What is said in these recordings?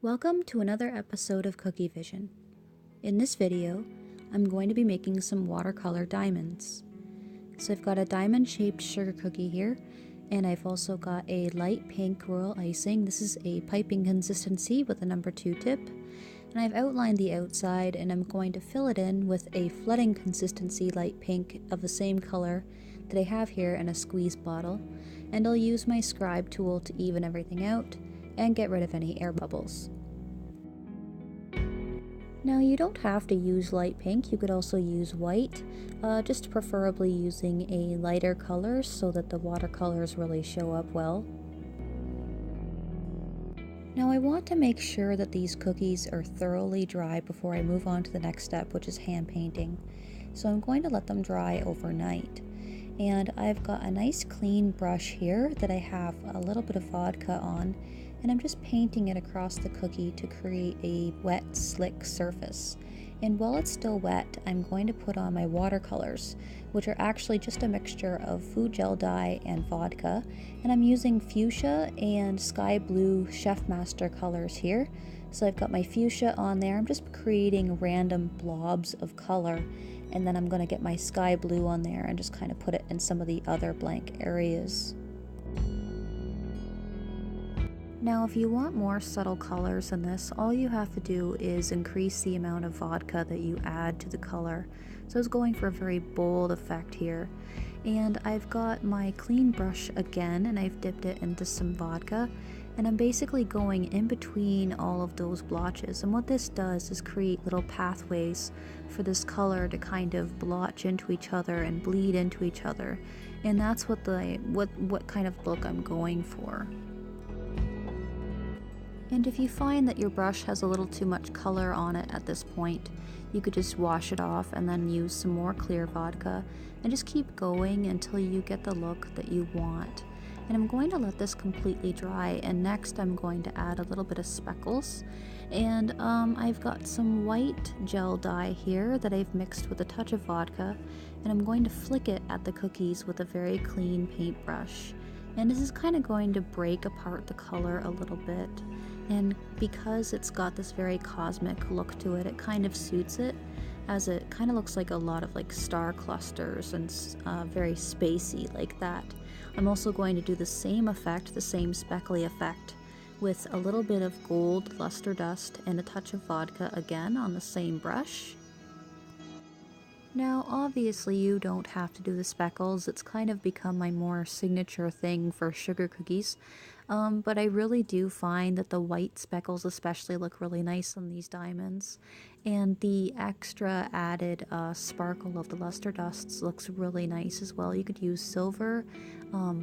Welcome to another episode of Kookievision. In this video, I'm going to be making some watercolor diamonds. So I've got a diamond-shaped sugar cookie here, and I've also got a light pink royal icing. This is a piping consistency with a number 2 tip, and I've outlined the outside, and I'm going to fill it in with a flooding consistency light pink of the same color that I have here in a squeeze bottle, and I'll use my scribe tool to even everything out and get rid of any air bubbles. Now you don't have to use light pink, you could also use white, just preferably using a lighter color so that the watercolors really show up well. Now I want to make sure that these cookies are thoroughly dry before I move on to the next step, which is hand painting. So I'm going to let them dry overnight. And I've got a nice clean brush here that I have a little bit of vodka on, and I'm just painting it across the cookie to create a wet, slick surface. And while it's still wet, I'm going to put on my watercolors, which are actually just a mixture of food gel dye and vodka, and I'm using fuchsia and sky blue Chef Master colors here. So I've got my fuchsia on there, I'm just creating random blobs of color, and then I'm going to get my sky blue on there and just kind of put it in some of the other blank areas. Now if you want more subtle colors than this, all you have to do is increase the amount of vodka that you add to the color. So I was going for a very bold effect here. And I've got my clean brush again, and I've dipped it into some vodka, and I'm basically going in between all of those blotches. And what this does is create little pathways for this color to kind of blotch into each other and bleed into each other. And that's what kind of look I'm going for. And if you find that your brush has a little too much color on it at this point, you could just wash it off and then use some more clear vodka and just keep going until you get the look that you want. And I'm going to let this completely dry, and next I'm going to add a little bit of speckles. And I've got some white gel dye here that I've mixed with a touch of vodka, and I'm going to flick it at the cookies with a very clean paintbrush. And this is kind of going to break apart the color a little bit. And because it's got this very cosmic look to it, it kind of suits it, as it kind of looks like a lot of like star clusters and very spacey like that. I'm also going to do the same effect, the same speckly effect, with a little bit of gold luster dust and a touch of vodka again on the same brush. Now obviously you don't have to do the speckles, it's kind of become my more signature thing for sugar cookies, but I really do find that the white speckles especially look really nice on these diamonds, and the extra added sparkle of the luster dusts looks really nice as well. You could use silver,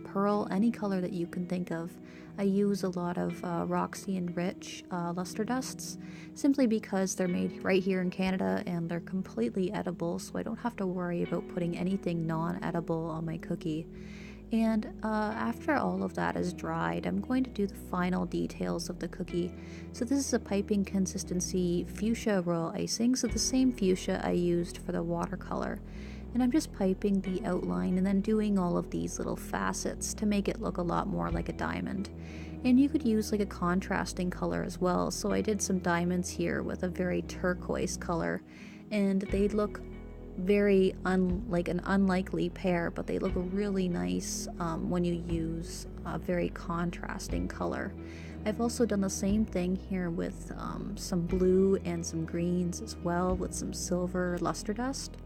pearl, any color that you can think of. I use a lot of Roxy and Rich luster dusts, simply because they're made right here in Canada and they're completely edible, so I don't have to worry about putting anything non-edible on my cookie. And after all of that is dried, I'm going to do the final details of the cookie. So this is a piping consistency fuchsia royal icing, so the same fuchsia I used for the watercolor. And I'm just piping the outline and then doing all of these little facets to make it look a lot more like a diamond. And you could use like a contrasting color as well, so I did some diamonds here with a very turquoise color, and they look very like an unlikely pair, but they look really nice when you use a very contrasting color. I've also done the same thing here with some blue and some greens as well, with some silver luster dust.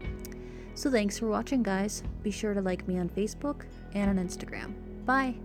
So thanks for watching, guys. Be sure to like me on Facebook and on Instagram. Bye!